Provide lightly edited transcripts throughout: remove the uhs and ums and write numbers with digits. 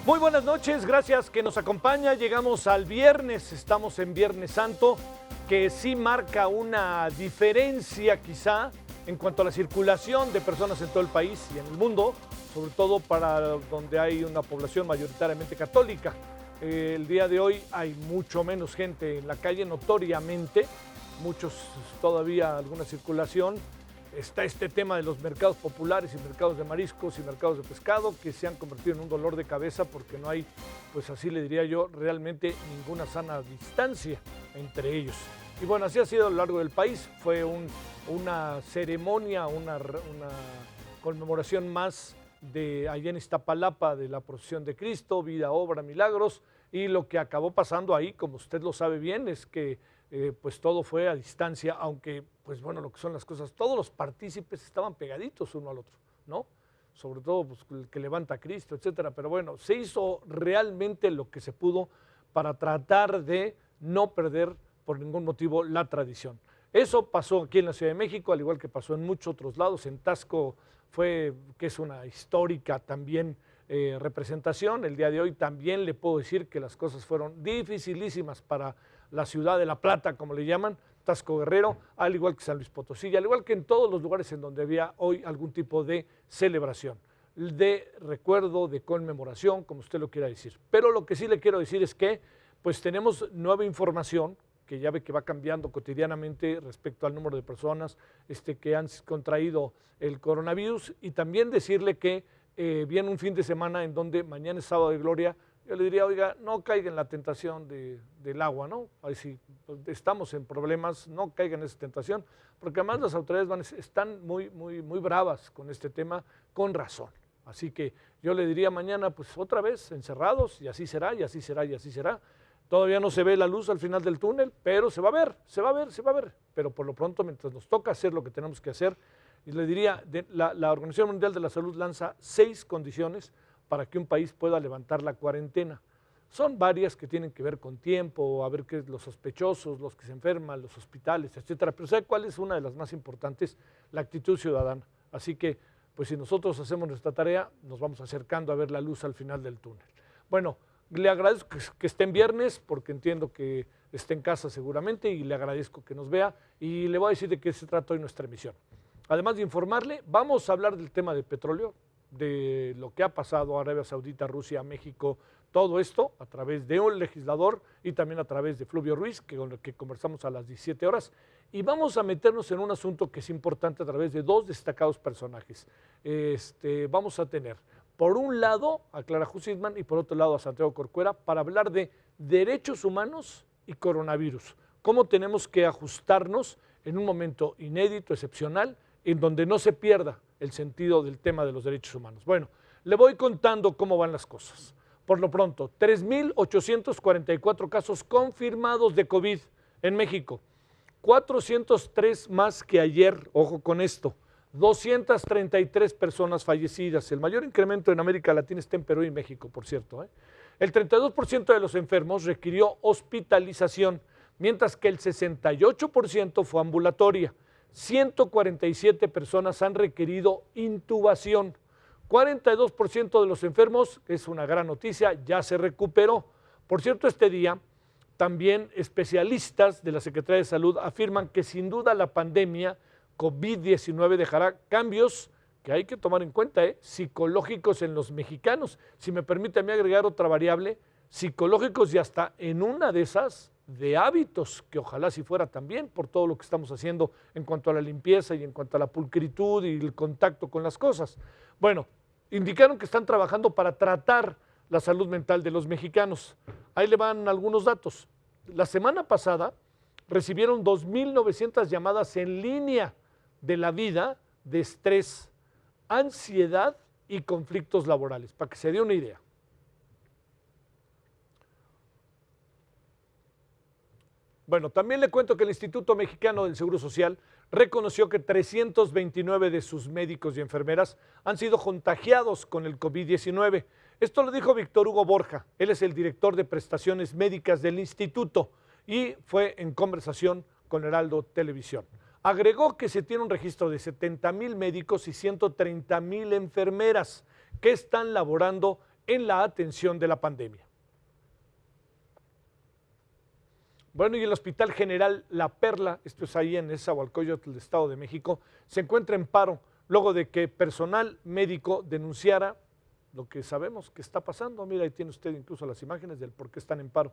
Muy buenas noches, gracias que nos acompaña. Llegamos al viernes, estamos en Viernes Santo, que sí marca una diferencia quizá en cuanto a la circulación de personas en todo el país y en el mundo, sobre todo para donde hay una población mayoritariamente católica. El día de hoy hay mucho menos gente en la calle, notoriamente, muchos todavía alguna circulación. Está este tema de los mercados populares y mercados de mariscos y mercados de pescado que se han convertido en un dolor de cabeza porque no hay, pues así le diría yo, realmente ninguna sana distancia entre ellos. Y bueno, así ha sido a lo largo del país. Fue una ceremonia, una conmemoración más de allá en Iztapalapa de la procesión de Cristo, vida, obra, milagros. Y lo que acabó pasando ahí, como usted lo sabe bien, es que pues todo fue a distancia, aunque, pues bueno, lo que son las cosas, todos los partícipes estaban pegaditos uno al otro, ¿no? Sobre todo pues, el que levanta a Cristo, etcétera. Pero bueno, se hizo realmente lo que se pudo para tratar de no perder por ningún motivo la tradición. Eso pasó aquí en la Ciudad de México, al igual que pasó en muchos otros lados. En Taxco fue, que es una histórica también representación. El día de hoy también le puedo decir que las cosas fueron dificilísimas para la ciudad de La Plata, como le llaman, Taxco Guerrero, al igual que San Luis Potosí, al igual que en todos los lugares en donde había hoy algún tipo de celebración, de recuerdo, de conmemoración, como usted lo quiera decir. Pero lo que sí le quiero decir es que pues tenemos nueva información, que ya ve que va cambiando cotidianamente respecto al número de personas que han contraído el coronavirus, y también decirle que viene un fin de semana en donde mañana es sábado de gloria. Yo le diría, oiga, no caiga en la tentación del agua, ¿no? Ahí sí, pues, estamos en problemas, no caiga en esa tentación, porque además las autoridades están muy bravas con este tema, con razón. Así que yo le diría mañana, pues otra vez encerrados, y así será, y así será, y así será. Todavía no se ve la luz al final del túnel, pero se va a ver, se va a ver, se va a ver. Pero por lo pronto, mientras nos toca hacer lo que tenemos que hacer, y le diría, la Organización Mundial de la Salud lanza 6 condiciones para que un país pueda levantar la cuarentena. Son varias que tienen que ver con tiempo, a ver qué los sospechosos, los que se enferman, los hospitales, etcétera. Pero ¿sabe cuál es una de las más importantes? La actitud ciudadana. Así que, pues si nosotros hacemos nuestra tarea, nos vamos acercando a ver la luz al final del túnel. Bueno, le agradezco que esté en viernes, porque entiendo que esté en casa seguramente, y le agradezco que nos vea, y le voy a decir de qué se trata hoy nuestra emisión. Además de informarle, vamos a hablar del tema del petróleo, de lo que ha pasado Arabia Saudita, Rusia, México, todo esto a través de un legislador y también a través de Fluvio Ruiz, con el que conversamos a las 17 horas. Y vamos a meternos en un asunto que es importante a través de 2 destacados personajes. Vamos a tener, por un lado, a Clara Hussitman y por otro lado a Santiago Corcuera para hablar de derechos humanos y coronavirus. Cómo tenemos que ajustarnos en un momento inédito, excepcional, en donde no se pierda el sentido del tema de los derechos humanos. Bueno, le voy contando cómo van las cosas. Por lo pronto, 3,844 casos confirmados de COVID en México, 403 más que ayer, ojo con esto, 233 personas fallecidas. El mayor incremento en América Latina está en Perú y México, por cierto. El 32% de los enfermos requirió hospitalización, mientras que el 68% fue ambulatoria. 147 personas han requerido intubación. 42% de los enfermos, es una gran noticia, ya se recuperó. Por cierto, este día también especialistas de la Secretaría de Salud afirman que sin duda la pandemia COVID-19 dejará cambios que hay que tomar en cuenta, psicológicos en los mexicanos. Si me permite a mí agregar otra variable, psicológicos, y hasta en una de esas de hábitos, que ojalá si fuera también por todo lo que estamos haciendo en cuanto a la limpieza y en cuanto a la pulcritud y el contacto con las cosas. Bueno, indicaron que están trabajando para tratar la salud mental de los mexicanos. Ahí le van algunos datos. La semana pasada recibieron 2,900 llamadas en línea de la vida de estrés, ansiedad y conflictos laborales, para que se dé una idea. Bueno, también le cuento que el Instituto Mexicano del Seguro Social reconoció que 329 de sus médicos y enfermeras han sido contagiados con el COVID-19. Esto lo dijo Víctor Hugo Borja. Él es el director de prestaciones médicas del instituto y fue en conversación con Heraldo Televisión. Agregó que se tiene un registro de 70,000 médicos y 130,000 enfermeras que están laborando en la atención de la pandemia. Bueno, y el Hospital General La Perla, esto es ahí en Nezahualcóyotl, del Estado de México, se encuentra en paro luego de que personal médico denunciara lo que sabemos que está pasando. Mira, ahí tiene usted incluso las imágenes del por qué están en paro.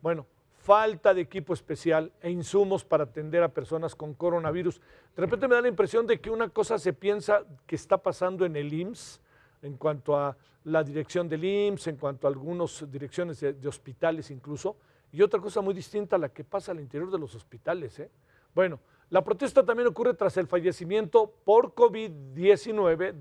Bueno, falta de equipo especial e insumos para atender a personas con coronavirus. De repente me da la impresión de que una cosa se piensa que está pasando en el IMSS, en cuanto a la dirección del IMSS, en cuanto a algunas direcciones de hospitales incluso, y otra cosa muy distinta a la que pasa al interior de los hospitales. Bueno, la protesta también ocurre tras el fallecimiento por COVID-19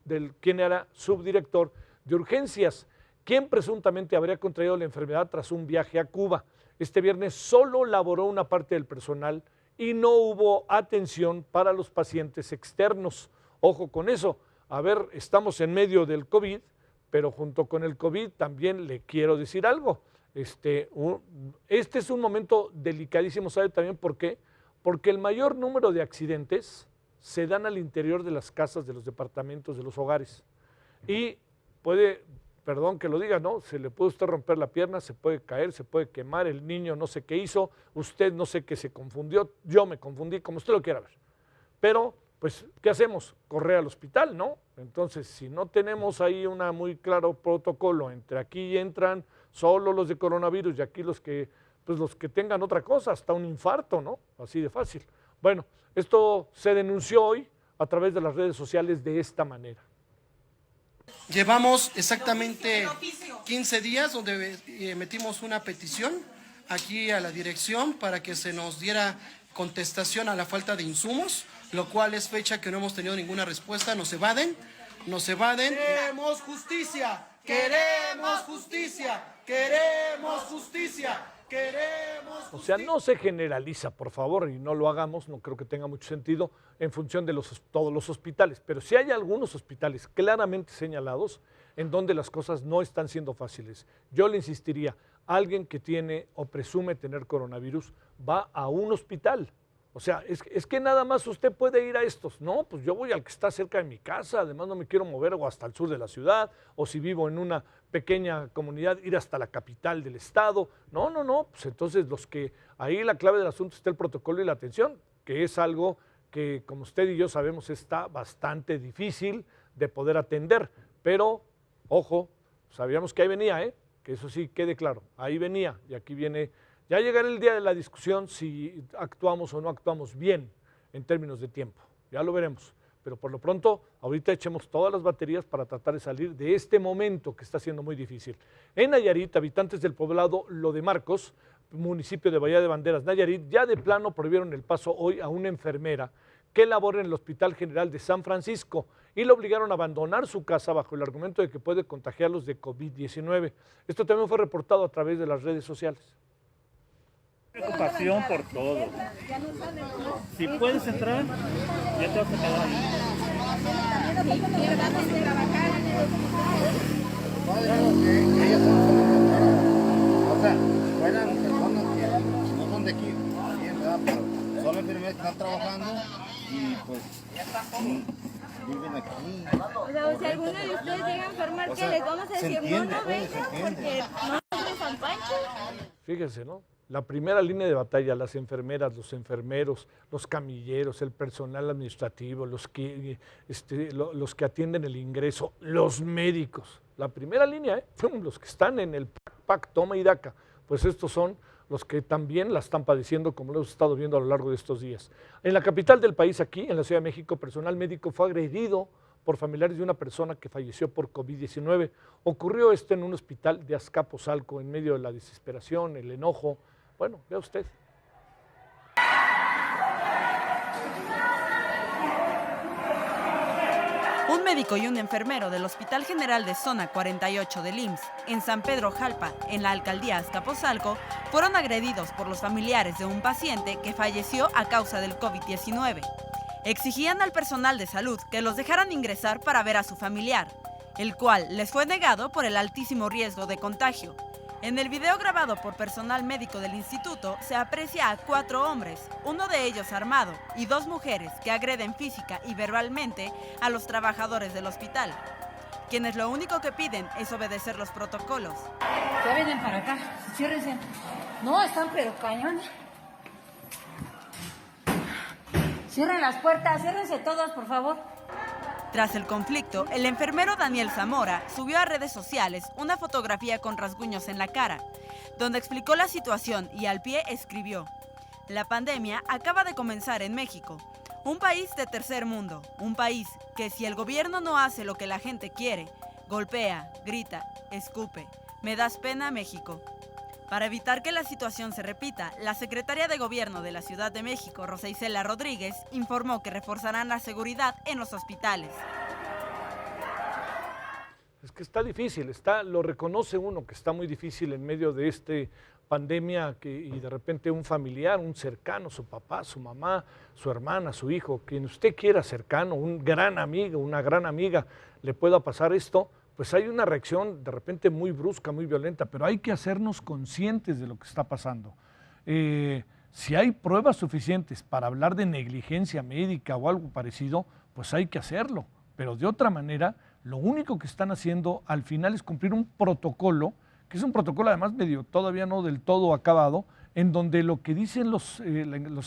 del quien era subdirector de urgencias, quien presuntamente habría contraído la enfermedad tras un viaje a Cuba. Este viernes solo laboró una parte del personal y no hubo atención para los pacientes externos. Ojo con eso. A ver, estamos en medio del COVID, pero junto con el COVID también le quiero decir algo. Este es un momento delicadísimo, ¿sabe también por qué? Porque el mayor número de accidentes se dan al interior de las casas, de los departamentos, de los hogares. Y puede, perdón que lo diga, ¿no? Se le puede usted romper la pierna, se puede caer, se puede quemar, el niño no sé qué hizo, usted no sé qué se confundió, yo me confundí, como usted lo quiera ver. Pero, pues, ¿qué hacemos? Correr al hospital, ¿no? Entonces, si no tenemos ahí un muy claro protocolo entre aquí entran solo los de coronavirus y aquí los que tengan otra cosa, hasta un infarto, ¿no? Así de fácil. Bueno, esto se denunció hoy a través de las redes sociales de esta manera. Llevamos exactamente 15 días donde metimos una petición aquí a la dirección para que se nos diera contestación a la falta de insumos, lo cual es fecha que no hemos tenido ninguna respuesta, nos evaden. Queremos justicia, queremos justicia, queremos justicia. O sea, no se generaliza, por favor, y no lo hagamos, no creo que tenga mucho sentido en función de todos los hospitales, pero sí hay algunos hospitales claramente señalados en donde las cosas no están siendo fáciles. Yo le insistiría, alguien que tiene o presume tener coronavirus va a un hospital. O sea, es que nada más usted puede ir a estos. No, pues yo voy al que está cerca de mi casa, además no me quiero mover o hasta el sur de la ciudad, o si vivo en una pequeña comunidad, ir hasta la capital del estado. No, pues entonces ahí la clave del asunto está el protocolo y la atención, que es algo que, como usted y yo sabemos, está bastante difícil de poder atender. Pero, ojo, sabíamos que ahí venía, que eso sí quede claro, ahí venía y aquí viene. Ya llegará el día de la discusión si actuamos o no actuamos bien en términos de tiempo. Ya lo veremos. Pero por lo pronto, ahorita echemos todas las baterías para tratar de salir de este momento que está siendo muy difícil. En Nayarit, habitantes del poblado Lo de Marcos, municipio de Bahía de Banderas, Nayarit, ya de plano prohibieron el paso hoy a una enfermera que labora en el Hospital General de San Francisco y la obligaron a abandonar su casa bajo el argumento de que puede contagiarlos de COVID-19. Esto también fue reportado a través de las redes sociales. Preocupación por todo. Si puedes entrar, ya te vas a quedar ahí. O sea, fueran personas que no son de aquí, bien, ¿verdad? Pero son enfermeras que están trabajando y pues viven aquí. O sea, si alguno de ustedes llega a enfermar, ¿qué les vamos a decir? No vengan porque no es de San Pancho. Fíjense, ¿no? La primera línea de batalla, las enfermeras, los enfermeros, los camilleros, el personal administrativo, los que atienden el ingreso, los médicos. La primera línea, los que están en el PAC, toma y daca, pues estos son los que también la están padeciendo, como lo hemos estado viendo a lo largo de estos días. En la capital del país, aquí, en la Ciudad de México, personal médico fue agredido por familiares de una persona que falleció por COVID-19. Ocurrió esto en un hospital de Azcapotzalco, en medio de la desesperación, el enojo. Bueno, vea usted. Un médico y un enfermero del Hospital General de Zona 48 del IMSS, en San Pedro Jalpa, en la alcaldía Azcapotzalco, fueron agredidos por los familiares de un paciente que falleció a causa del COVID-19. Exigían al personal de salud que los dejaran ingresar para ver a su familiar, el cual les fue negado por el altísimo riesgo de contagio. En el video grabado por personal médico del instituto se aprecia a 4 hombres, uno de ellos armado, y 2 mujeres que agreden física y verbalmente a los trabajadores del hospital. quienes lo único que piden es obedecer los protocolos. Ya vienen para acá, ciérrense. No, están pero cañón. Cierren las puertas, ciérrense todos, por favor. Tras el conflicto, el enfermero Daniel Zamora subió a redes sociales una fotografía con rasguños en la cara, donde explicó la situación y al pie escribió: la pandemia acaba de comenzar en México, un país de tercer mundo, un país que si el gobierno no hace lo que la gente quiere, golpea, grita, escupe. Me das pena, México. Para evitar que la situación se repita, la secretaria de Gobierno de la Ciudad de México, Rosa Isela Rodríguez, informó que reforzarán la seguridad en los hospitales. Es que está difícil, lo reconoce uno que está muy difícil en medio de esta pandemia y de repente un familiar, un cercano, su papá, su mamá, su hermana, su hijo, quien usted quiera cercano, un gran amigo, una gran amiga, le pueda pasar esto, pues hay una reacción de repente muy brusca, muy violenta, pero hay que hacernos conscientes de lo que está pasando. Si hay pruebas suficientes para hablar de negligencia médica o algo parecido, pues hay que hacerlo, pero de otra manera, lo único que están haciendo al final es cumplir un protocolo, que es un protocolo además medio todavía no del todo acabado, en donde lo que dicen los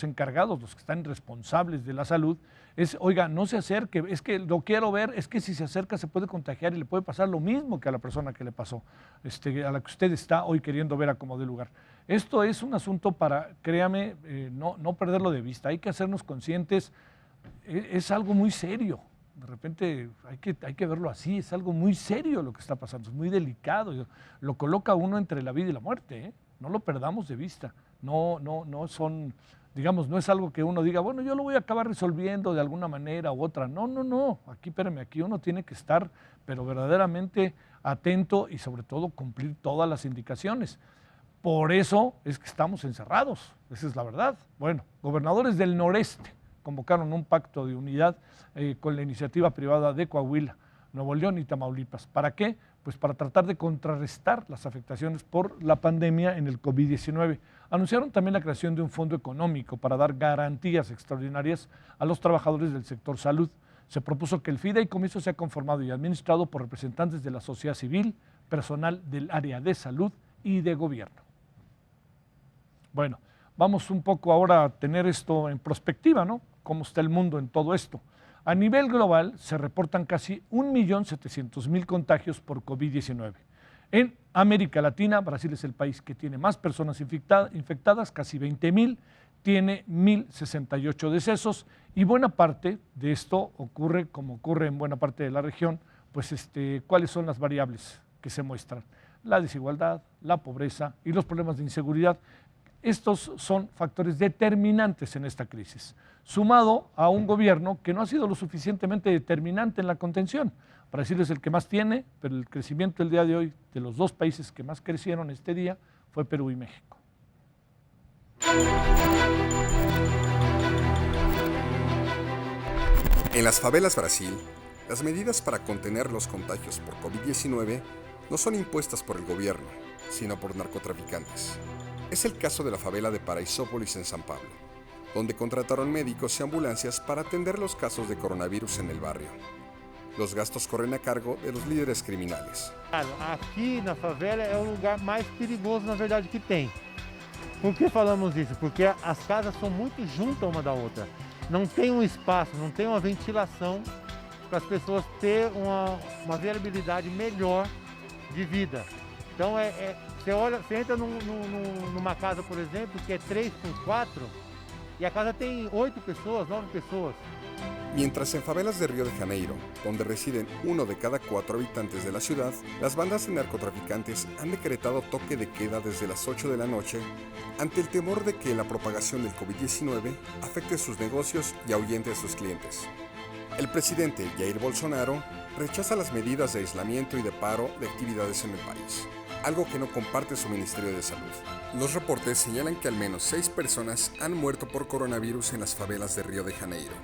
encargados, los que están responsables de la salud, es, oiga, no se acerque, es que lo quiero ver, es que si se acerca se puede contagiar y le puede pasar lo mismo que a la persona que le pasó, a la que usted está hoy queriendo ver a como de lugar. Esto es un asunto para, créame, no perderlo de vista, hay que hacernos conscientes, es algo muy serio. De repente hay que verlo así, es algo muy serio lo que está pasando, es muy delicado, lo coloca uno entre la vida y la muerte, no lo perdamos de vista, no son, digamos, no es algo que uno diga, bueno, yo lo voy a acabar resolviendo de alguna manera u otra, no, aquí uno tiene que estar, pero verdaderamente atento y sobre todo cumplir todas las indicaciones. Por eso es que estamos encerrados, esa es la verdad. Bueno, gobernadores del noreste convocaron un pacto de unidad con la iniciativa privada de Coahuila, Nuevo León y Tamaulipas. ¿Para qué? Pues para tratar de contrarrestar las afectaciones por la pandemia en el COVID-19. Anunciaron también la creación de un fondo económico para dar garantías extraordinarias a los trabajadores del sector salud. Se propuso que el fideicomiso sea conformado y administrado por representantes de la sociedad civil, personal del área de salud y de gobierno. Bueno, vamos un poco ahora a tener esto en perspectiva, ¿no? Cómo está el mundo en todo esto. A nivel global se reportan casi 1.700.000 contagios por COVID-19. En América Latina, Brasil es el país que tiene más personas infectadas, casi 20.000, tiene 1.068 decesos y buena parte de esto ocurre, como ocurre en buena parte de la región, pues ¿cuáles son las variables que se muestran? La desigualdad, la pobreza y los problemas de inseguridad. Estos son factores determinantes en esta crisis, sumado a un gobierno que no ha sido lo suficientemente determinante en la contención. Brasil es el que más tiene, pero el crecimiento el día de hoy de los dos países que más crecieron este día fue Perú y México. En las favelas Brasil, las medidas para contener los contagios por COVID-19 no son impuestas por el gobierno, sino por narcotraficantes. Es el caso de la favela de Paraisópolis en San Pablo, donde contrataron médicos y ambulancias para atender los casos de coronavirus en el barrio. Los gastos corren a cargo de los líderes criminales. Aqui na favela é o lugar mais perigoso, na verdade, que tem. Por que falamos isso? Porque as casas são muito juntas uma da outra. Não tem um espaço, não tem uma ventilação para as pessoas terem uma viabilidade melhor de vida. Então, você entra numa casa, por exemplo, que é 3x4, y a casa tem 8 pessoas, 9 pessoas. Mientras en favelas de Río de Janeiro, donde residen 1 de cada 4 habitantes de la ciudad, las bandas de narcotraficantes han decretado toque de queda desde las 8 de la noche ante el temor de que la propagación del COVID-19 afecte sus negocios y ahuyente a sus clientes. El presidente Jair Bolsonaro rechaza las medidas de aislamiento y de paro de actividades en el país, algo que no comparte su Ministerio de Salud. Los reportes señalan que al menos 6 personas han muerto por coronavirus en las favelas de Río de Janeiro.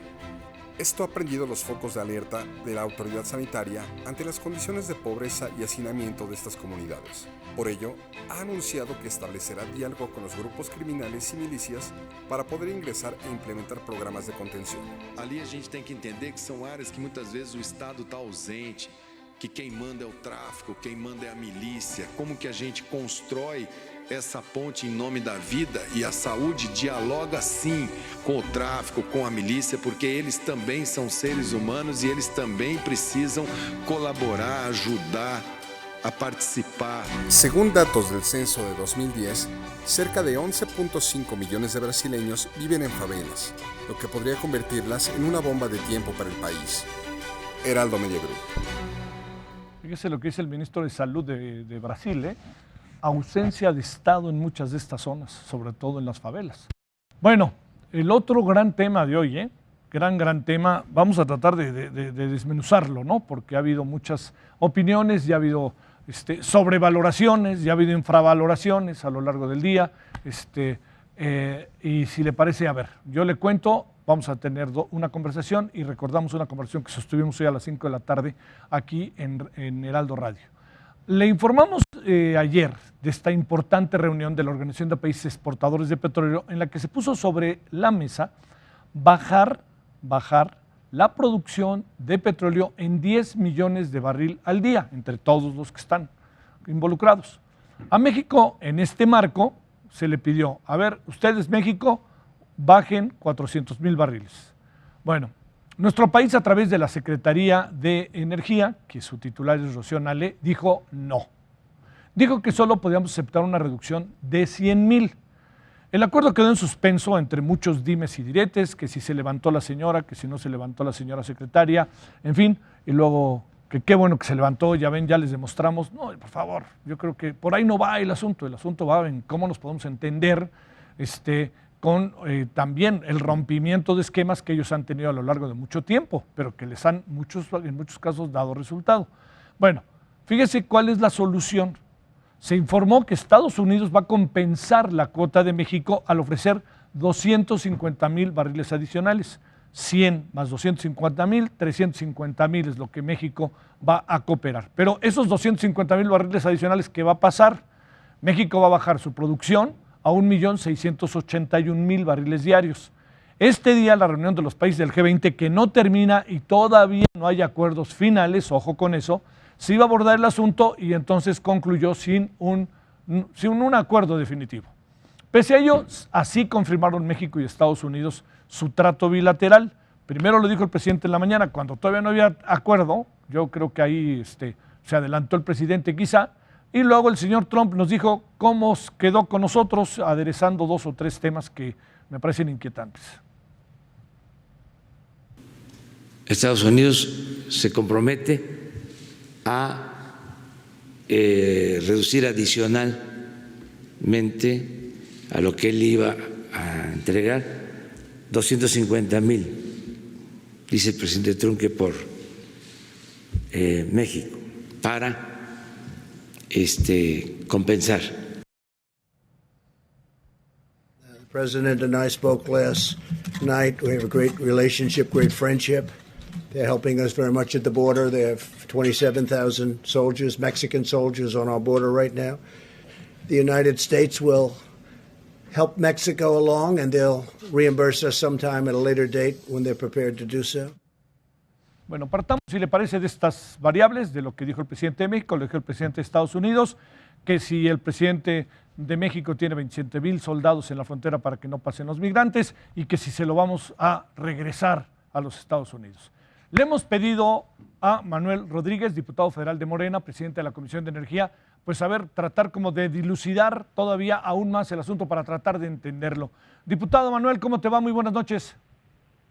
Esto ha prendido los focos de alerta de la autoridad sanitaria ante las condiciones de pobreza y hacinamiento de estas comunidades. Por ello, ha anunciado que establecerá diálogo con los grupos criminales y milicias para poder ingresar e implementar programas de contención. Ali a gente tem que entender que são áreas que muitas vezes o Estado está ausente, que quem manda é o tráfico, quem manda é a milícia, como que a gente constrói essa ponte em nome da vida, e a saúde dialoga sim com o tráfico, com a milícia, porque eles também são seres humanos e eles também precisam colaborar, ajudar a participar. Según datos del censo de 2010, cerca de 11.5 millones de brasileños viven en favelas, lo que podría convertirlas en una bomba de tiempo para el país. Heraldo Media Group. Fíjese lo que dice el ministro de Salud de Brasil, ausencia de Estado en muchas de estas zonas, sobre todo en las favelas. Bueno, el otro gran tema de hoy, gran tema, vamos a tratar de desmenuzarlo, ¿no? Porque ha habido muchas opiniones, ya ha habido sobrevaloraciones, ya ha habido infravaloraciones a lo largo del día, y si le parece, a ver, yo le cuento, vamos a tener una conversación y recordamos una conversación que sostuvimos hoy a las 5 de la tarde aquí en Heraldo Radio. Le informamos ayer de esta importante reunión de la Organización de Países Exportadores de Petróleo en la que se puso sobre la mesa bajar la producción de petróleo en 10 millones de barril al día, entre todos los que están involucrados. A México, en este marco, se le pidió, a ver, ustedes, México, bajen 400,000 barriles. Bueno, nuestro país, a través de la Secretaría de Energía, que su titular es Rocío Nale, dijo no. Dijo que solo podíamos aceptar una reducción de 100,000. El acuerdo quedó en suspenso entre muchos dimes y diretes, que si se levantó la señora, que si no se levantó la señora secretaria, en fin, y luego que qué bueno que se levantó, ya ven, ya les demostramos. No, por favor, yo creo que por ahí no va el asunto va en cómo nos podemos entender con también el rompimiento de esquemas que ellos han tenido a lo largo de mucho tiempo, pero que les han en muchos casos dado resultado. Bueno, fíjese cuál es la solución. Se informó que Estados Unidos va a compensar la cuota de México al ofrecer 250,000 barriles adicionales. 100 más 250,000, 350,000 es lo que México va a cooperar. Pero esos 250,000 barriles adicionales, ¿qué va a pasar? México va a bajar su producción a 1,681,000 barriles diarios. Este día, la reunión de los países del G20, que no termina y todavía no hay acuerdos finales, ojo con eso, se iba a abordar el asunto y entonces concluyó sin un acuerdo definitivo. Pese a ello, así confirmaron México y Estados Unidos su trato bilateral. Primero lo dijo el presidente en la mañana, cuando todavía no había acuerdo, yo creo que ahí se adelantó el presidente quizá, y luego el señor Trump nos dijo cómo quedó con nosotros, aderezando 2 o 3 temas que me parecen inquietantes. Estados Unidos se compromete a reducir adicionalmente a lo que él iba a entregar 250,000, dice el presidente Trump, que por México, para compensar. The President and I spoke last night. We have a great relationship, great friendship. They're helping us very much at the border. They have 27,000 soldiers, Mexican soldiers, on our border right now. The United States will help Mexico along, and they'll reimburse us sometime at a later date when they're prepared to do so. Bueno, partamos, si le parece, de estas variables, de lo que dijo el presidente de México, lo que dijo el presidente de Estados Unidos, que si el presidente de México tiene 27,000 soldados en la frontera para que no pasen los migrantes, y que si se lo vamos a regresar a los Estados Unidos. Le hemos pedido a Manuel Rodríguez, diputado federal de Morena, presidente de la Comisión de Energía, pues tratar como de dilucidar todavía aún más el asunto para tratar de entenderlo. Diputado Manuel, ¿cómo te va? Muy buenas noches.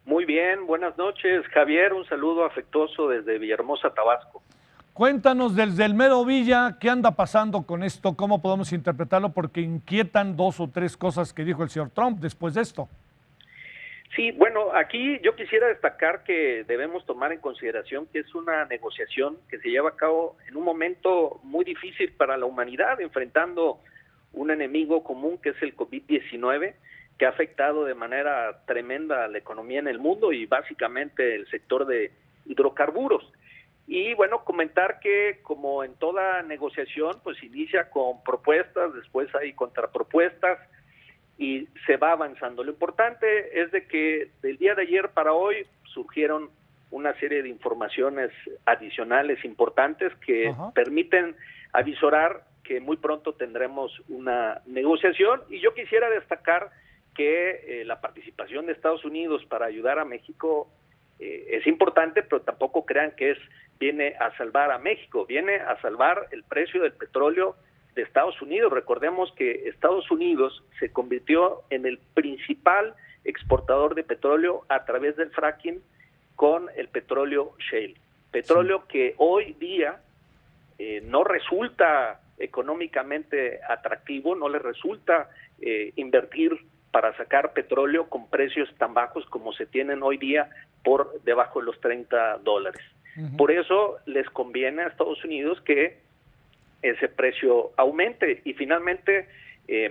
Muy bien, buenas noches, Javier, un saludo afectuoso desde Villahermosa, Tabasco. Cuéntanos desde el mero Villa, ¿qué anda pasando con esto? ¿Cómo podemos interpretarlo? Porque inquietan 2 o 3 cosas que dijo el señor Trump después de esto. Sí, bueno, aquí yo quisiera destacar que debemos tomar en consideración que es una negociación que se lleva a cabo en un momento muy difícil para la humanidad, enfrentando un enemigo común que es el COVID-19, que ha afectado de manera tremenda a la economía en el mundo y básicamente el sector de hidrocarburos. Y bueno, comentar que como en toda negociación, pues inicia con propuestas, después hay contrapropuestas y se va avanzando. Lo importante es de que del día de ayer para hoy surgieron una serie de informaciones adicionales importantes que permiten avisorar que muy pronto tendremos una negociación. Y yo quisiera destacar que la participación de Estados Unidos para ayudar a México es importante, pero tampoco crean que viene a salvar a México, viene a salvar el precio del petróleo de Estados Unidos. Recordemos que Estados Unidos se convirtió en el principal exportador de petróleo a través del fracking con el petróleo shale, petróleo que hoy día no resulta económicamente atractivo, no le resulta invertir para sacar petróleo con precios tan bajos como se tienen hoy día por debajo de los $30. Por eso les conviene a Estados Unidos que ese precio aumente y finalmente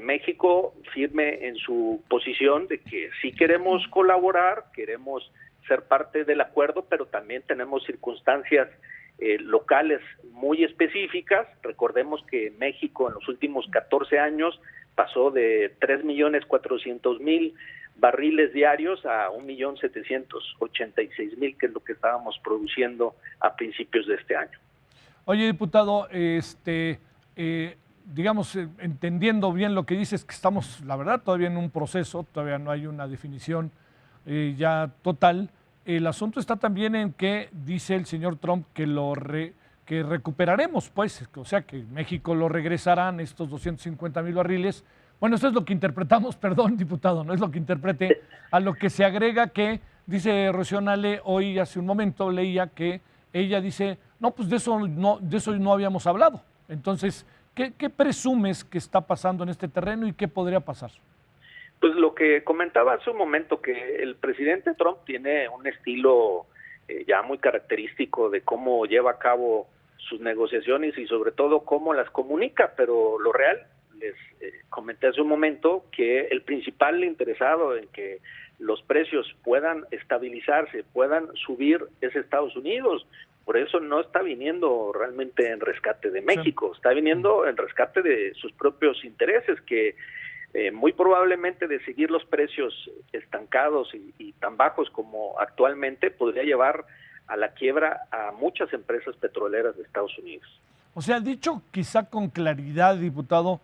México firme en su posición de que sí queremos colaborar, queremos ser parte del acuerdo, pero también tenemos circunstancias locales muy específicas. Recordemos que México en los últimos 14 años pasó de 3.400.000 barriles diarios a 1.786.000, que es lo que estábamos produciendo a principios de este año. Oye, diputado, digamos, entendiendo bien lo que dices, que estamos, la verdad, todavía en un proceso, todavía no hay una definición ya total. El asunto está también en que dice el señor Trump que que recuperaremos, pues, o sea, que México lo regresarán estos 250.000 barriles. Bueno, eso es lo que interpretamos, perdón, diputado, no es lo que interprete, a lo que se agrega que, dice Rocío Nale, hoy hace un momento leía que ella dice, no, pues de eso no habíamos hablado. Entonces, ¿qué presumes que está pasando en este terreno y qué podría pasar? Pues lo que comentaba hace un momento, que el presidente Trump tiene un estilo ya muy característico de cómo lleva a cabo sus negociaciones y sobre todo cómo las comunica, pero lo real, les comenté hace un momento que el principal interesado en que los precios puedan estabilizarse, puedan subir es Estados Unidos. Por eso no está viniendo realmente en rescate de México, está viniendo en rescate de sus propios intereses, que muy probablemente de seguir los precios estancados y tan bajos como actualmente podría llevar a la quiebra a muchas empresas petroleras de Estados Unidos. O sea, dicho quizá con claridad, diputado,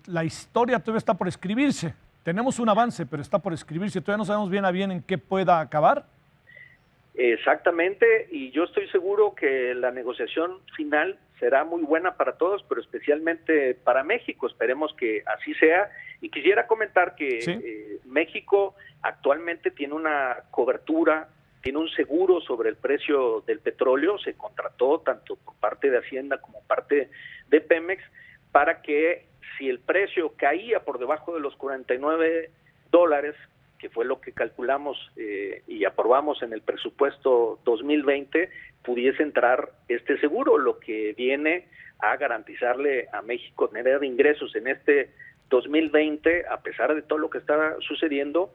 la historia todavía está por escribirse. Tenemos un avance, pero está por escribirse. Todavía no sabemos bien a bien en qué pueda acabar. Exactamente, y yo estoy seguro que la negociación final será muy buena para todos, pero especialmente para México. Esperemos que así sea. Y quisiera comentar que México actualmente tiene una cobertura, tiene un seguro sobre el precio del petróleo. Se contrató tanto por parte de Hacienda como parte de Pemex para que si el precio caía por debajo de los $49, que fue lo que calculamos y aprobamos en el presupuesto 2020, pudiese entrar este seguro, lo que viene a garantizarle a México tener ingresos en este 2020, a pesar de todo lo que está sucediendo,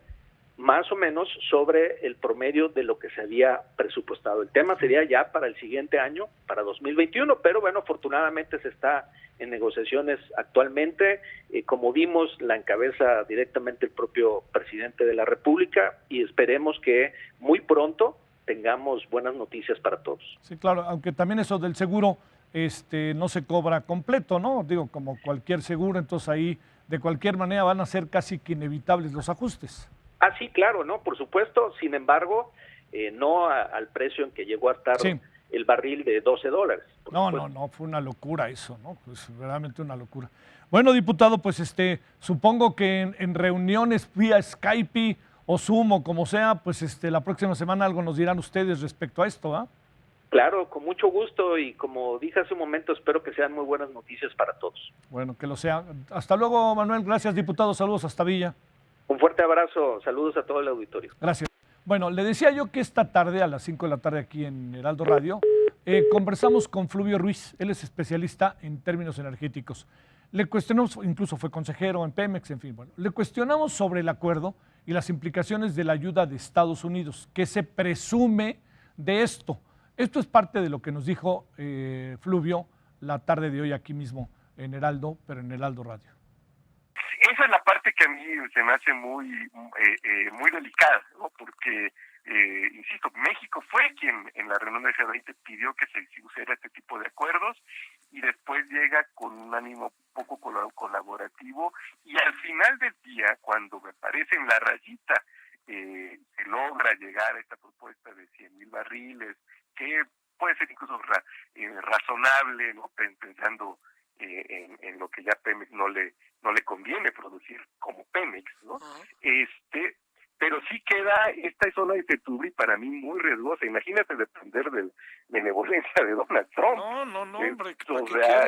más o menos sobre el promedio de lo que se había presupuestado. El tema sería ya para el siguiente año, para 2021, pero bueno, afortunadamente se está en negociaciones actualmente. Como vimos, la encabeza directamente el propio presidente de la República y esperemos que muy pronto tengamos buenas noticias para todos. Sí, claro, aunque también eso del seguro no se cobra completo, ¿no? Digo, como cualquier seguro, entonces ahí de cualquier manera van a ser casi que inevitables los ajustes. Ah, sí, claro, ¿no? Por supuesto, sin embargo, no al precio en que llegó a estar el barril de $12. No, fue una locura eso, ¿no? Pues verdaderamente una locura. Bueno, diputado, pues supongo que en reuniones vía Skype o Zoom o como sea, pues la próxima semana algo nos dirán ustedes respecto a esto, ¿ah? Claro, con mucho gusto y como dije hace un momento, espero que sean muy buenas noticias para todos. Bueno, que lo sea. Hasta luego, Manuel. Gracias, diputado. Saludos hasta Villa. Un fuerte abrazo. Saludos a todo el auditorio. Gracias. Bueno, le decía yo que esta tarde, a las 5 de la tarde aquí en Heraldo Radio, conversamos con Fluvio Ruiz. Él es especialista en términos energéticos. Le cuestionamos, incluso fue consejero en Pemex, en fin. Bueno, le cuestionamos sobre el acuerdo y las implicaciones de la ayuda de Estados Unidos. ¿Qué se presume de esto? Esto es parte de lo que nos dijo Fluvio la tarde de hoy aquí mismo en Heraldo, pero en Heraldo Radio. Esa es la parte que a mí se me hace muy delicada, ¿no? Porque insisto, México fue quien en la reunión del G20 pidió que se hiciera este tipo de acuerdos, y después llega con un ánimo poco colaborativo, y al final del día, cuando me parece en la rayita, se logra llegar a esta propuesta de 100,000 barriles, que puede ser incluso razonable, ¿no? Pensando en lo que ya Pemex no le conviene producir como Pemex, ¿no? Pero sí queda esta zona de incertidumbre, y para mí muy riesgosa. Imagínate depender de benevolencia de Donald Trump. No, hombre, o sea,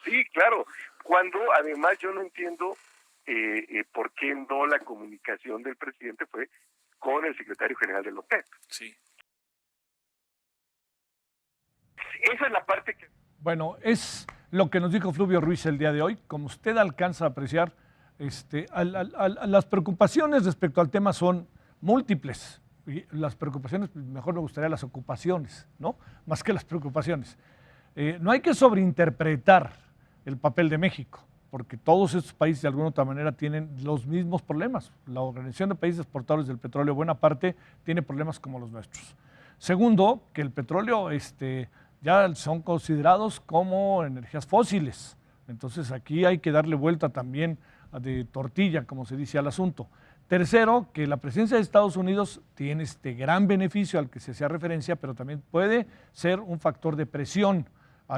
sí, claro. Cuando además yo no entiendo por qué no la comunicación del presidente fue con el secretario general de la OPEP. Sí. Esa es la parte que... Bueno, es lo que nos dijo Fluvio Ruiz el día de hoy. Como usted alcanza a apreciar, las preocupaciones respecto al tema son múltiples. Y las preocupaciones, mejor me gustaría las ocupaciones, ¿no? Más que las preocupaciones. No hay que sobreinterpretar el papel de México, porque todos estos países de alguna u otra manera tienen los mismos problemas. La Organización de Países Exportadores del Petróleo, buena parte, tiene problemas como los nuestros. Segundo, que el petróleo ya son considerados como energías fósiles. Entonces aquí hay que darle vuelta también de tortilla, como se dice, al asunto. Tercero, que la presencia de Estados Unidos tiene este gran beneficio al que se hacía referencia, pero también puede ser un factor de presión,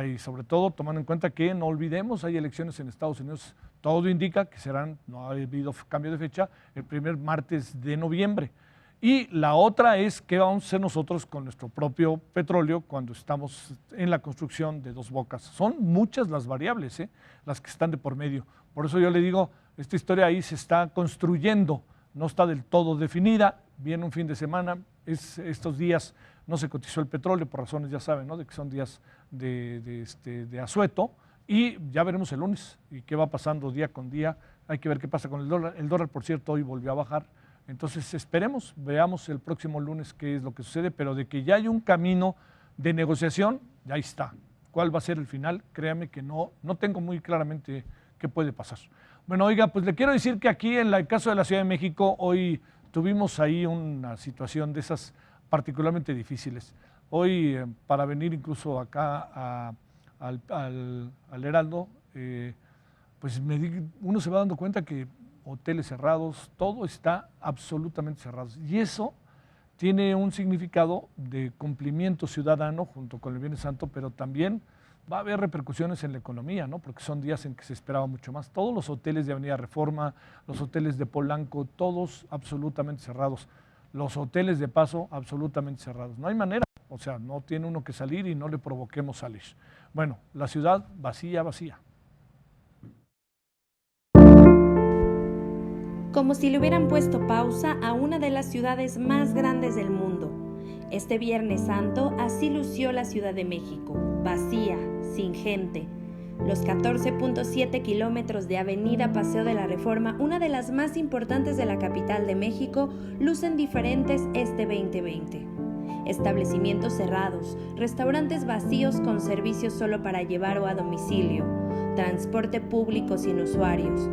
y sobre todo tomando en cuenta que, no olvidemos, hay elecciones en Estados Unidos, todo indica que serán, no ha habido cambio de fecha, el primer martes de noviembre. Y la otra es qué vamos a hacer nosotros con nuestro propio petróleo cuando estamos en la construcción de Dos Bocas. Son muchas las variables, las que están de por medio. Por eso yo le digo, esta historia ahí se está construyendo, no está del todo definida. Viene un fin de semana, estos días no se cotizó el petróleo por razones, ya saben, ¿no? De que son días de asueto, y ya veremos el lunes y qué va pasando día con día. Hay que ver qué pasa con el dólar. El dólar, por cierto, hoy volvió a bajar. Entonces esperemos, veamos el próximo lunes qué es lo que sucede, pero de que ya hay un camino de negociación, ya está. ¿Cuál va a ser el final? Créame que no tengo muy claramente qué puede pasar. Bueno, oiga, pues le quiero decir que aquí en el caso de la Ciudad de México, hoy tuvimos ahí una situación de esas particularmente difíciles. Hoy, para venir incluso acá al Heraldo, pues uno se va dando cuenta que hoteles cerrados, todo está absolutamente cerrado. Y eso tiene un significado de cumplimiento ciudadano junto con el Viernes Santo, pero también va a haber repercusiones en la economía, ¿no? Porque son días en que se esperaba mucho más. Todos los hoteles de Avenida Reforma, los hoteles de Polanco, todos absolutamente cerrados. Los hoteles de paso absolutamente cerrados. No hay manera, o sea, no tiene uno que salir y no le provoquemos salir. Bueno, la ciudad vacía. Como si le hubieran puesto pausa a una de las ciudades más grandes del mundo. Este Viernes Santo así lució la Ciudad de México, vacía, sin gente. Los 14.7 kilómetros de Avenida Paseo de la Reforma, una de las más importantes de la capital de México, lucen diferentes este 2020. Establecimientos cerrados, restaurantes vacíos con servicios solo para llevar o a domicilio, transporte público sin usuarios.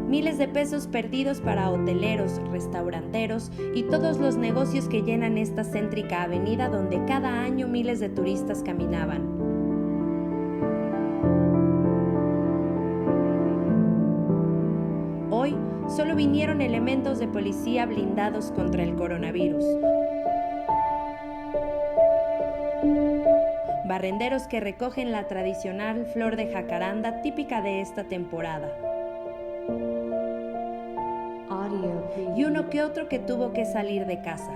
Miles de pesos perdidos para hoteleros, restauranteros y todos los negocios que llenan esta céntrica avenida donde cada año miles de turistas caminaban. Hoy solo vinieron elementos de policía blindados contra el coronavirus. Barrenderos que recogen la tradicional flor de jacaranda típica de esta temporada. Y uno que otro que tuvo que salir de casa.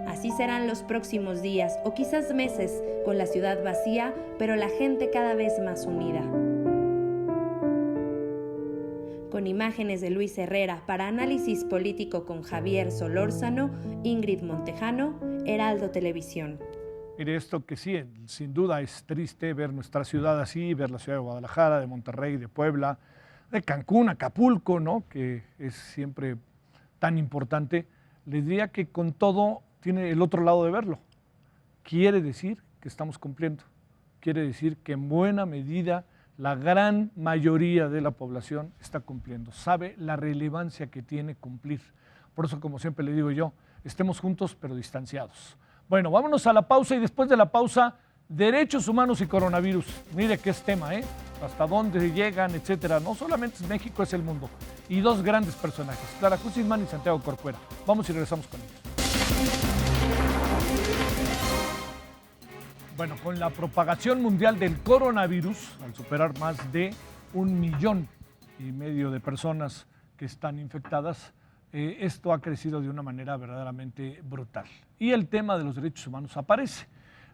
Así serán los próximos días o quizás meses con la ciudad vacía, pero la gente cada vez más unida. Con imágenes de Luis Herrera para Análisis Político con Javier Solórzano, Ingrid Montejano, Heraldo Televisión. Mire, esto que sí, sin duda es triste ver nuestra ciudad así, ver la ciudad de Guadalajara, de Monterrey, de Puebla, de Cancún, Acapulco, ¿no? Que es siempre tan importante. Les diría que con todo tiene el otro lado de verlo. Quiere decir que estamos cumpliendo. Quiere decir que en buena medida la gran mayoría de la población está cumpliendo. Sabe la relevancia que tiene cumplir. Por eso, como siempre le digo yo, estemos juntos pero distanciados. Bueno, vámonos a la pausa y después de la pausa, derechos humanos y coronavirus. Mire qué es tema, ¿eh? Hasta dónde llegan, etcétera. No solamente es México, es el mundo. Y dos grandes personajes, Clara Hussitman y Santiago Corcuera. Vamos y regresamos con ellos. Bueno, con la propagación mundial del coronavirus, al superar más de 1,5 millones de personas que están infectadas, esto ha crecido de una manera verdaderamente brutal. Y el tema de los derechos humanos aparece.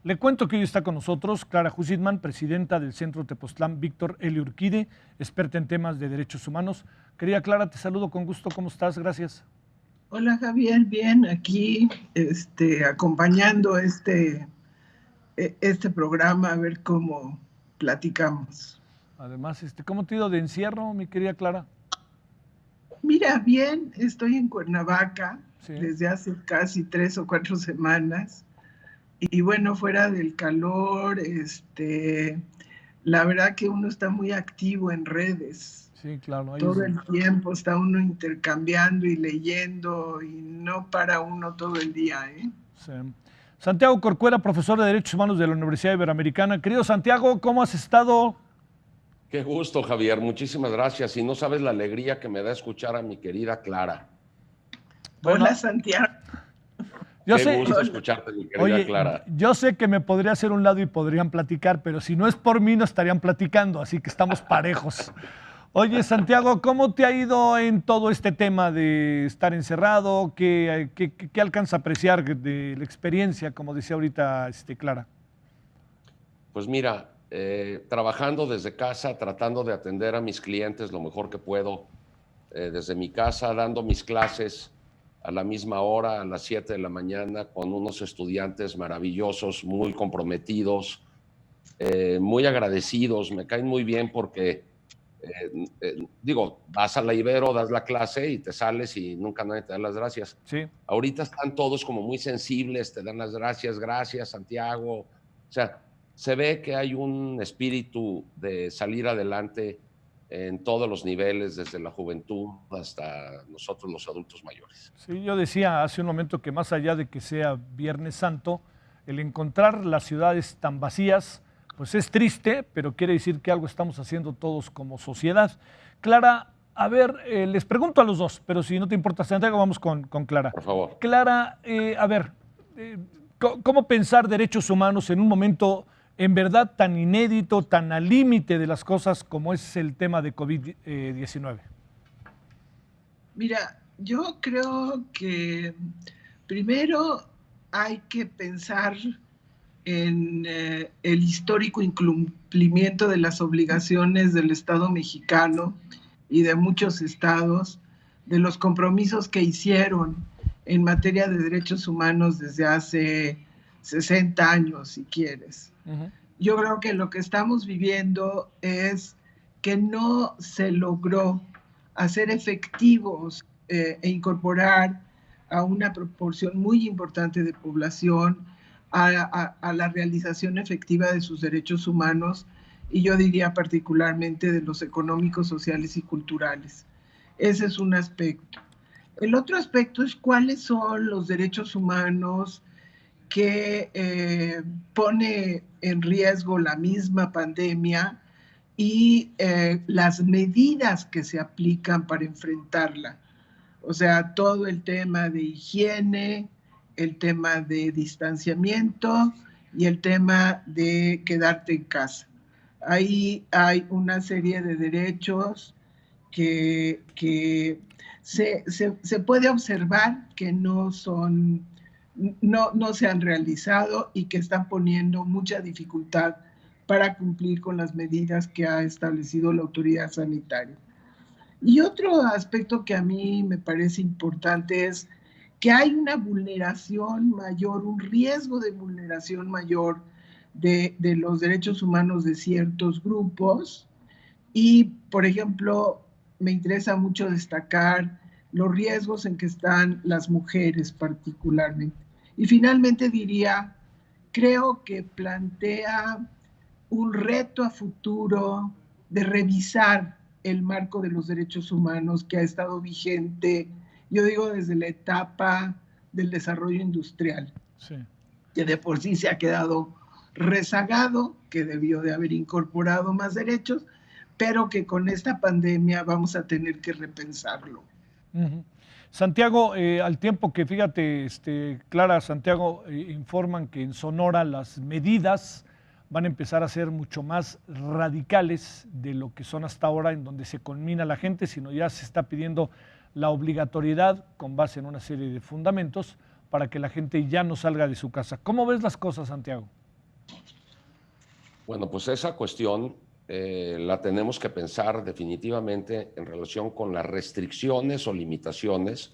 Le cuento que hoy está con nosotros Clara Hussitman, presidenta del Centro Tepoztlán Víctor Eli Urquide, experta en temas de derechos humanos. Querida Clara, te saludo con gusto. ¿Cómo estás? Gracias. Hola Javier, bien, aquí acompañando este programa, a ver cómo platicamos. Además, ¿cómo te ha ido de encierro, mi querida Clara? Mira, bien, estoy en Cuernavaca Sí. desde hace casi 3 o 4 semanas. Y bueno, fuera del calor, la verdad que uno está muy activo en redes. Sí, claro. Todo el tiempo está uno intercambiando y leyendo y no para uno todo el día, ¿eh? Sí. Santiago Corcuera, profesor de Derechos Humanos de la Universidad Iberoamericana. Querido Santiago, ¿cómo has estado? Qué gusto, Javier. Muchísimas gracias. Y no sabes la alegría que me da escuchar a mi querida Clara. Bueno, hola, Santiago. Qué gusto escucharte, mi querida Clara. Yo sé que me podría hacer un lado y podrían platicar, pero si no es por mí no estarían platicando, así que estamos parejos. Oye, Santiago, ¿cómo te ha ido en todo este tema de estar encerrado? ¿Qué alcanza a apreciar de la experiencia, como decía ahorita Clara? Pues mira, trabajando desde casa, tratando de atender a mis clientes lo mejor que puedo, desde mi casa, dando mis clases a la misma hora, a las 7 de la mañana, con unos estudiantes maravillosos, muy comprometidos, muy agradecidos, me caen muy bien porque, vas a la Ibero, das la clase y te sales y nunca nadie te da las gracias. Sí. Ahorita están todos como muy sensibles, te dan las gracias, gracias Santiago. O sea, se ve que hay un espíritu de salir adelante en todos los niveles, desde la juventud hasta nosotros los adultos mayores. Sí, yo decía hace un momento que más allá de que sea Viernes Santo, el encontrar las ciudades tan vacías, pues es triste, pero quiere decir que algo estamos haciendo todos como sociedad. Clara, a ver, les pregunto a los dos, pero si no te importa, Santiago, vamos con Clara. Por favor. Clara, a ver, ¿cómo pensar derechos humanos en un momento en verdad tan inédito, tan al límite de las cosas como es el tema de COVID-19? Mira, yo creo que primero hay que pensar en el histórico incumplimiento de las obligaciones del Estado mexicano y de muchos estados, de los compromisos que hicieron en materia de derechos humanos desde hace 60 años, si quieres. Yo creo que lo que estamos viviendo es que no se logró hacer efectivos e incorporar a una proporción muy importante de población a la realización efectiva de sus derechos humanos, y yo diría particularmente de los económicos, sociales y culturales. Ese es un aspecto. El otro aspecto es cuáles son los derechos humanos que pone en riesgo la misma pandemia y las medidas que se aplican para enfrentarla. O sea, todo el tema de higiene, el tema de distanciamiento y el tema de quedarte en casa. Ahí hay una serie de derechos que se puede observar que no se han realizado y que están poniendo mucha dificultad para cumplir con las medidas que ha establecido la autoridad sanitaria. Y otro aspecto que a mí me parece importante es que hay una vulneración mayor, un riesgo de vulneración mayor de los derechos humanos de ciertos grupos. Y, por ejemplo, me interesa mucho destacar los riesgos en que están las mujeres particularmente. Y finalmente diría, creo que plantea un reto a futuro de revisar el marco de los derechos humanos que ha estado vigente yo digo desde la etapa del desarrollo industrial, sí, que de por sí se ha quedado rezagado, que debió de haber incorporado más derechos, pero que con esta pandemia vamos a tener que repensarlo. Santiago, al tiempo que, fíjate, Clara, Santiago, informan que en Sonora las medidas van a empezar a ser mucho más radicales de lo que son hasta ahora, en donde se conmina a la gente, sino ya se está pidiendo la obligatoriedad con base en una serie de fundamentos para que la gente ya no salga de su casa. ¿Cómo ves las cosas, Santiago? Bueno, pues esa cuestión la tenemos que pensar definitivamente en relación con las restricciones o limitaciones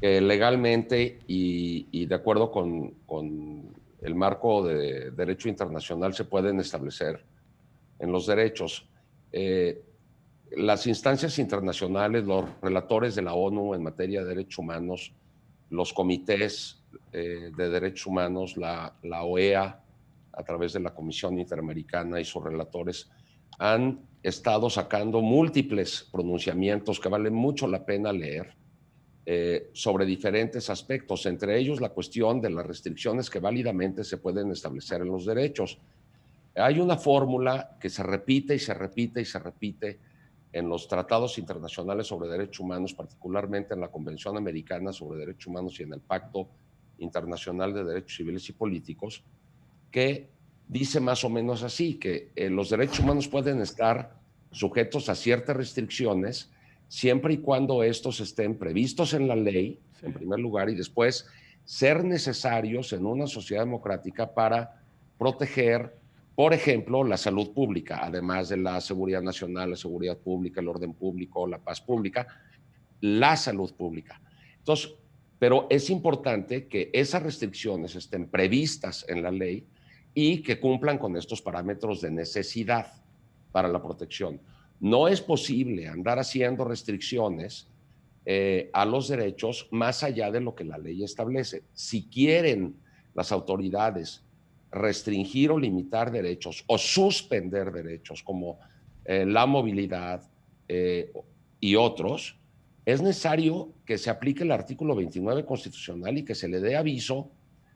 que legalmente y de acuerdo con el marco de derecho internacional se pueden establecer en los derechos. Las instancias internacionales, los relatores de la ONU en materia de derechos humanos, los comités de derechos humanos, la OEA, a través de la Comisión Interamericana y sus relatores, han estado sacando múltiples pronunciamientos que valen mucho la pena leer sobre diferentes aspectos, entre ellos la cuestión de las restricciones que válidamente se pueden establecer en los derechos. Hay una fórmula que se repite y se repite y se repite en los tratados internacionales sobre derechos humanos, particularmente en la Convención Americana sobre Derechos Humanos y en el Pacto Internacional de Derechos Civiles y Políticos, que dice más o menos así, que los derechos humanos pueden estar sujetos a ciertas restricciones siempre y cuando estos estén previstos en la ley, en primer lugar, y después ser necesarios en una sociedad democrática para proteger, por ejemplo, la salud pública, además de la seguridad nacional, la seguridad pública, el orden público, la paz pública, la salud pública. Entonces, pero es importante que esas restricciones estén previstas en la ley y que cumplan con estos parámetros de necesidad para la protección. No es posible andar haciendo restricciones a los derechos más allá de lo que la ley establece. Si quieren las autoridades restringir o limitar derechos o suspender derechos como la movilidad y otros, es necesario que se aplique el artículo 29 constitucional y que se le dé aviso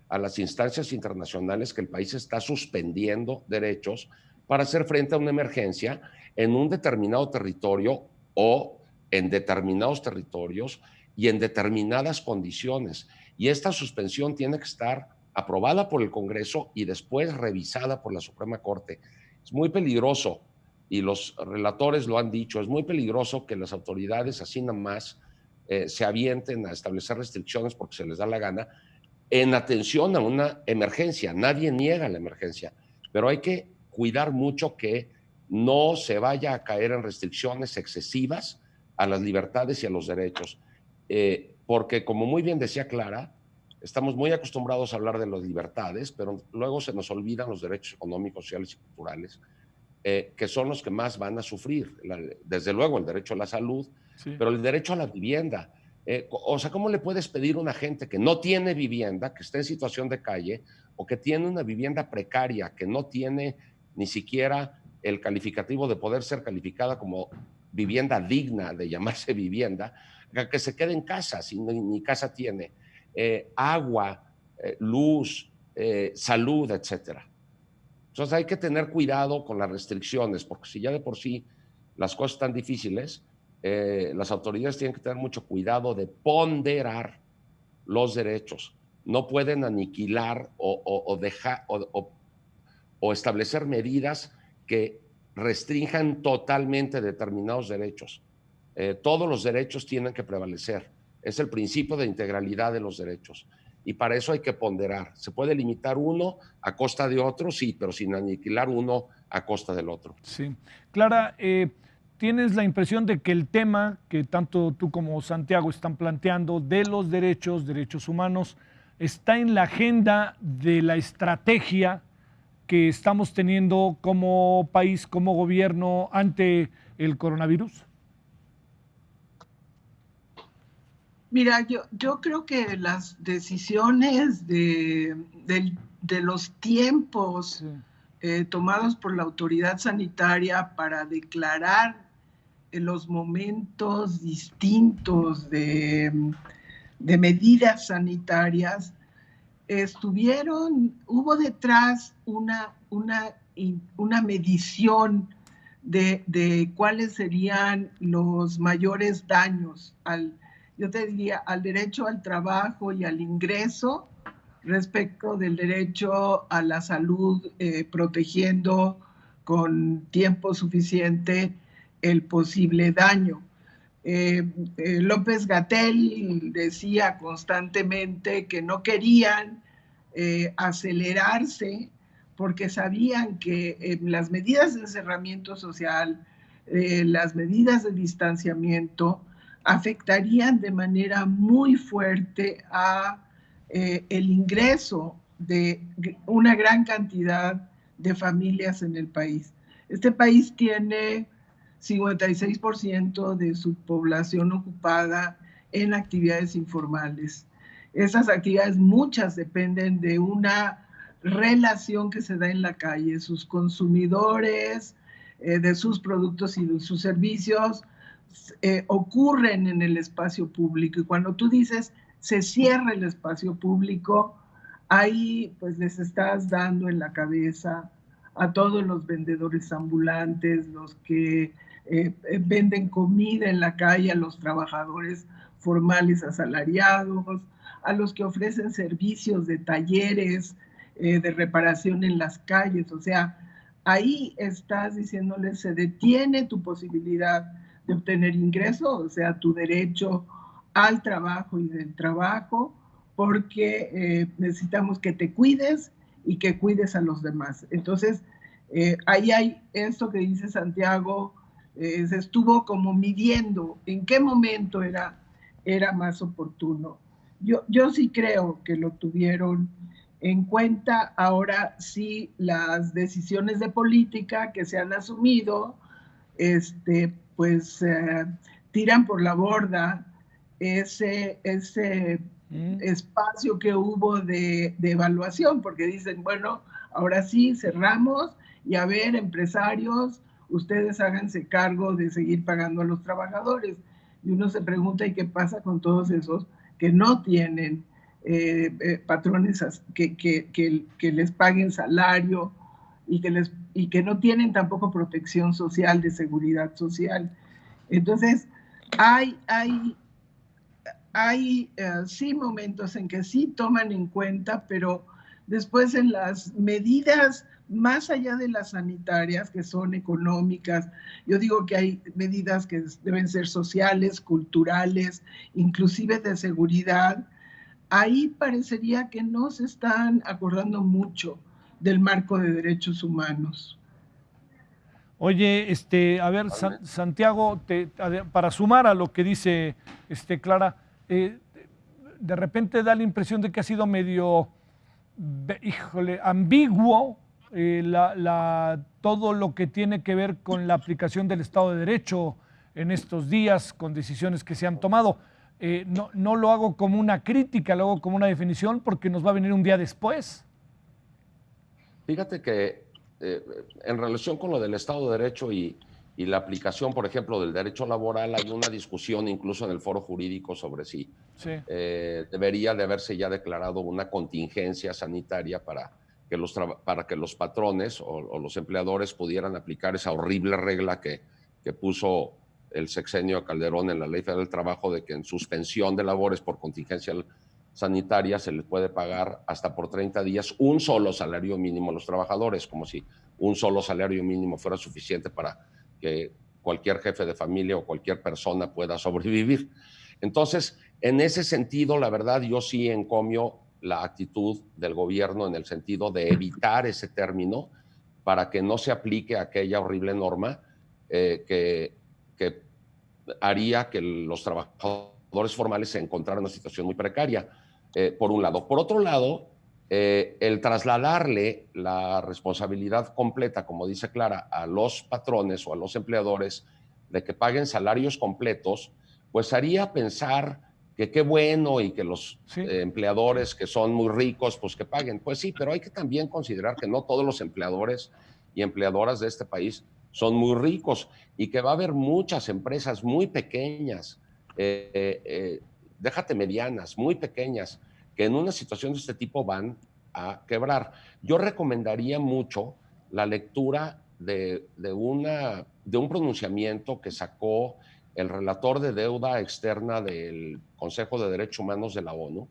a las instancias internacionales que el país está suspendiendo derechos para hacer frente a una emergencia en un determinado territorio o en determinados territorios y en determinadas condiciones. Y esta suspensión tiene que estar aprobada por el Congreso y después revisada por la Suprema Corte. Es muy peligroso, y los relatores lo han dicho, es muy peligroso que las autoridades así nada más se avienten a establecer restricciones porque se les da la gana, en atención a una emergencia. Nadie niega la emergencia, pero hay que cuidar mucho que no se vaya a caer en restricciones excesivas a las libertades y a los derechos. Porque, como muy bien decía Clara, estamos muy acostumbrados a hablar de las libertades, pero luego se nos olvidan los derechos económicos, sociales y culturales, que son los que más van a sufrir. Desde luego el derecho a la salud, pero el derecho a la vivienda. O sea, ¿cómo le puedes pedir a una gente que no tiene vivienda, que está en situación de calle, o que tiene una vivienda precaria, que no tiene ni siquiera el calificativo de poder ser calificada como vivienda digna de llamarse vivienda, que se quede en casa, si ni casa tiene, agua, luz, salud, etcétera? Entonces hay que tener cuidado con las restricciones, porque si ya de por sí las cosas están difíciles, las autoridades tienen que tener mucho cuidado de ponderar los derechos. No pueden aniquilar o establecer medidas que restrinjan totalmente determinados derechos. Todos los derechos tienen que prevalecer. Es el principio de integralidad de los derechos. Y para eso hay que ponderar. Se puede limitar uno a costa de otro, sí, pero sin aniquilar uno a costa del otro. Sí. Clara, ¿tienes la impresión de que el tema que tanto tú como Santiago están planteando de los derechos humanos, está en la agenda de la estrategia que estamos teniendo como país, como gobierno ante el coronavirus? Mira, yo creo que las decisiones de los tiempos tomados por la autoridad sanitaria para declarar los momentos distintos de medidas sanitarias, hubo detrás una medición de cuáles serían los mayores daños yo te diría, al derecho al trabajo y al ingreso respecto del derecho a la salud, protegiendo con tiempo suficiente el posible daño. López-Gatell decía constantemente que no querían acelerarse porque sabían que las medidas de encerramiento social, las medidas de distanciamiento, afectarían de manera muy fuerte a el ingreso de una gran cantidad de familias en el país. Este país tiene 56% de su población ocupada en actividades informales. Esas actividades, muchas dependen de una relación que se da en la calle, sus consumidores, de sus productos y de sus servicios, ocurren en el espacio público. Y cuando tú dices se cierra el espacio público, ahí pues les estás dando en la cabeza a todos los vendedores ambulantes, los que venden comida en la calle, a los trabajadores formales asalariados, a los que ofrecen servicios de talleres, de reparación en las calles. O sea, ahí estás diciéndoles, se detiene tu posibilidad de obtener ingreso, o sea, tu derecho al trabajo y del trabajo, porque necesitamos que te cuides y que cuides a los demás. Entonces, ahí hay esto que dice Santiago, se estuvo como midiendo en qué momento era más oportuno. Yo sí creo que lo tuvieron en cuenta. Ahora sí, las decisiones de política que se han asumido, pues tiran por la borda ese espacio que hubo de evaluación, porque dicen, bueno, ahora sí cerramos y a ver, empresarios, ustedes háganse cargo de seguir pagando a los trabajadores. Y uno se pregunta, ¿y qué pasa con todos esos que no tienen patrones que les paguen salario y que no tienen tampoco protección social, de seguridad social? Entonces, hay sí momentos en que sí toman en cuenta, pero después en las medidas más allá de las sanitarias, que son económicas, yo digo que hay medidas que deben ser sociales, culturales, inclusive de seguridad. Ahí parecería que no se están acordando mucho del marco de derechos humanos. Oye, a ver, Santiago, para sumar a lo que dice Clara, de repente da la impresión de que ha sido medio, ambiguo todo lo que tiene que ver con la aplicación del Estado de Derecho en estos días, con decisiones que se han tomado. No lo hago como una crítica, lo hago como una definición, porque nos va a venir un día después. Fíjate que en relación con lo del Estado de Derecho y la aplicación, por ejemplo, del derecho laboral, hay una discusión incluso en el foro jurídico sobre si debería de haberse ya declarado una contingencia sanitaria para que los patrones o los empleadores pudieran aplicar esa horrible regla que puso el sexenio Calderón en la Ley Federal del Trabajo, de que en suspensión de labores por contingencia sanitaria se les puede pagar hasta por 30 días un solo salario mínimo a los trabajadores, como si un solo salario mínimo fuera suficiente para que cualquier jefe de familia o cualquier persona pueda sobrevivir. Entonces, en ese sentido, la verdad, yo sí encomio la actitud del gobierno en el sentido de evitar ese término para que no se aplique aquella horrible norma que haría que los trabajadores formales se encontraran en una situación muy precaria, por un lado. Por otro lado, el trasladarle la responsabilidad completa, como dice Clara, a los patrones o a los empleadores de que paguen salarios completos, pues haría pensar que qué bueno y que los empleadores que son muy ricos, pues que paguen. Pues sí, pero hay que también considerar que no todos los empleadores y empleadoras de este país son muy ricos y que va a haber muchas empresas muy pequeñas, déjate medianas, muy pequeñas, que en una situación de este tipo van a quebrar. Yo recomendaría mucho la lectura de un pronunciamiento que sacó el relator de deuda externa del Consejo de Derechos Humanos de la ONU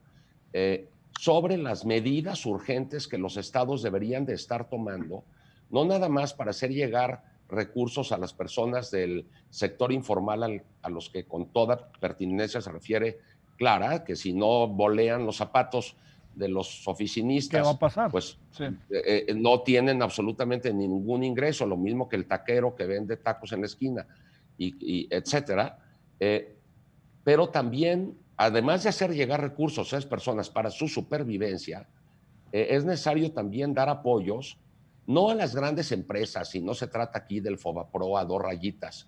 sobre las medidas urgentes que los estados deberían de estar tomando, no nada más para hacer llegar recursos a las personas del sector informal a los que con toda pertinencia se refiere Clara, que si no bolean los zapatos de los oficinistas, ¿qué va a pasar? Pues sí. No tienen absolutamente ningún ingreso, lo mismo que el taquero que vende tacos en la esquina, y etcétera. Pero también, además de hacer llegar recursos a esas personas para su supervivencia, es necesario también dar apoyos, no a las grandes empresas, y no se trata aquí del Fobapro a 2 rayitas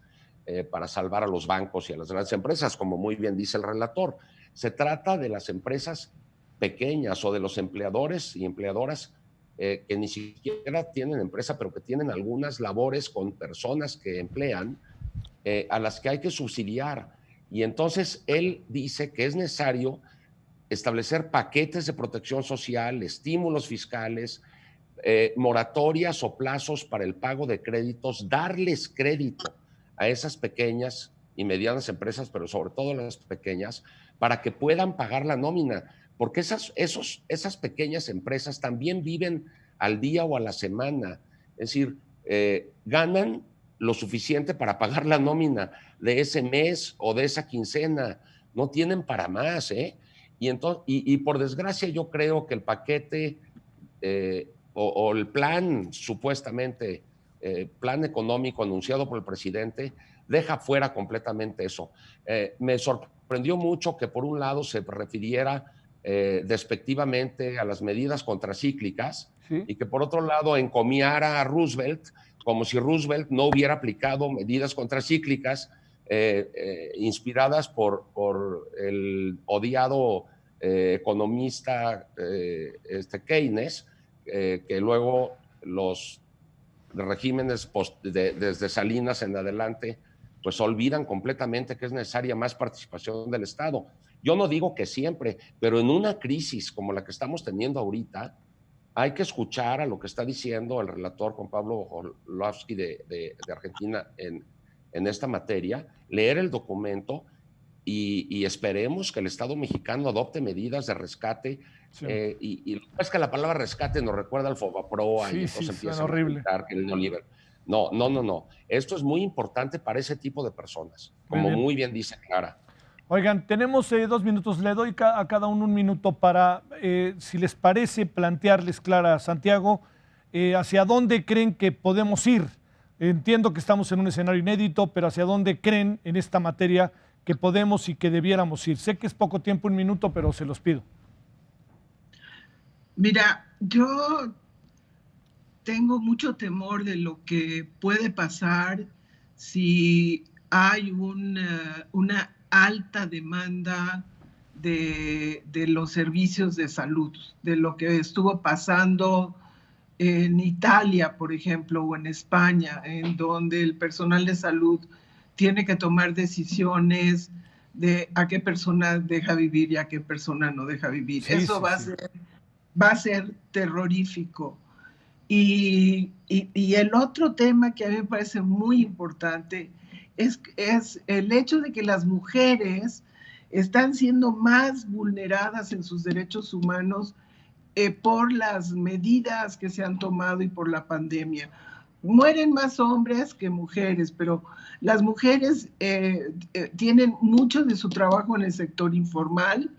para salvar a los bancos y a las grandes empresas, como muy bien dice el relator. Se trata de las empresas pequeñas o de los empleadores y empleadoras que ni siquiera tienen empresa, pero que tienen algunas labores con personas que emplean, a las que hay que subsidiar. Y entonces él dice que es necesario establecer paquetes de protección social, estímulos fiscales, moratorias o plazos para el pago de créditos, darles crédito a esas pequeñas y medianas empresas, pero sobre todo las pequeñas, para que puedan pagar la nómina, porque esas pequeñas empresas también viven al día o a la semana, es decir, ganan lo suficiente para pagar la nómina de ese mes o de esa quincena, no tienen para más, y por desgracia yo creo que el paquete o el plan, supuestamente, plan económico anunciado por el presidente, deja fuera completamente eso. Me sorprendió mucho que por un lado se refiriera despectivamente a las medidas contracíclicas, ¿sí?, y que por otro lado encomiara a Roosevelt como si Roosevelt no hubiera aplicado medidas contracíclicas inspiradas por el odiado economista Keynes, que luego los regímenes desde Salinas en adelante pues olvidan completamente que es necesaria más participación del Estado. Yo no digo que siempre, pero en una crisis como la que estamos teniendo ahorita, hay que escuchar a lo que está diciendo el relator Juan Pablo Orlowski de Argentina en esta materia, leer el documento y esperemos que el Estado mexicano adopte medidas de rescate. Sí. Y es que la palabra rescate nos recuerda al Fobapro, sí, y entonces empieza a gritar que el neoliberal. No. Esto es muy importante para ese tipo de personas, como muy bien dice Clara. Oigan, tenemos 2 minutos, le doy a cada uno 1 minuto para, si les parece, plantearles, Clara, Santiago, hacia dónde creen que podemos ir. Entiendo que estamos en un escenario inédito, pero hacia dónde creen en esta materia que podemos y que debiéramos ir. Sé que es poco tiempo, 1 minuto, pero se los pido. Mira, yo tengo mucho temor de lo que puede pasar si hay una alta demanda de los servicios de salud, de lo que estuvo pasando en Italia, por ejemplo, o en España, en donde el personal de salud tiene que tomar decisiones de a qué persona deja vivir y a qué persona no deja vivir. Sí, eso va a ser terrorífico. Y el otro tema que a mí me parece muy importante es el hecho de que las mujeres están siendo más vulneradas en sus derechos humanos por las medidas que se han tomado y por la pandemia. Mueren más hombres que mujeres, pero las mujeres tienen mucho de su trabajo en el sector informal,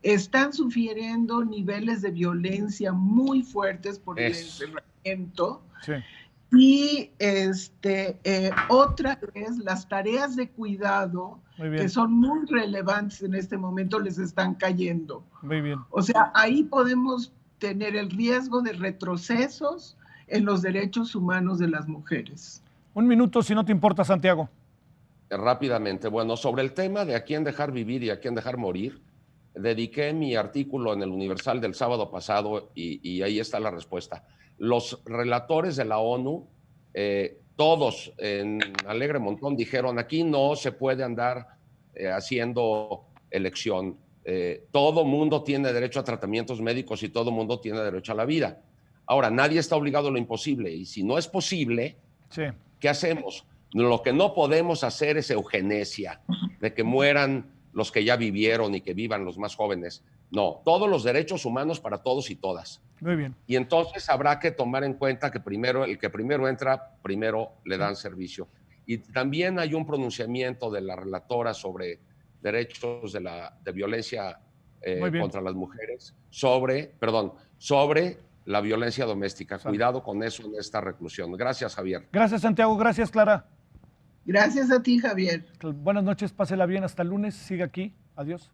están sufriendo niveles de violencia muy fuertes por el encerramiento. Sí. Y otra vez, las tareas de cuidado, que son muy relevantes en este momento, les están cayendo. Muy bien. O sea, ahí podemos tener el riesgo de retrocesos en los derechos humanos de las mujeres. 1 minuto, si no te importa, Santiago. Rápidamente. Bueno, sobre el tema de a quién dejar vivir y a quién dejar morir, dediqué mi artículo en el Universal del sábado pasado y ahí está la respuesta. Los relatores de la ONU todos en Alegre Montón dijeron, aquí no se puede andar haciendo elección. Todo mundo tiene derecho a tratamientos médicos y todo mundo tiene derecho a la vida. Ahora, nadie está obligado a lo imposible. Y si no es posible, ¿qué hacemos? Lo que no podemos hacer es eugenesia, de que mueran los que ya vivieron y que vivan los más jóvenes. No, todos los derechos humanos para todos y todas. Muy bien. Y entonces habrá que tomar en cuenta que primero, el que primero entra, primero le dan servicio. Y también hay un pronunciamiento de la relatora sobre derechos de violencia contra las mujeres, sobre la violencia doméstica. Cuidado con eso en esta reclusión. Gracias, Javier. Gracias, Santiago. Gracias, Clara. Gracias a ti, Javier. Buenas noches, pásela bien. Hasta el lunes. Sigue aquí. Adiós.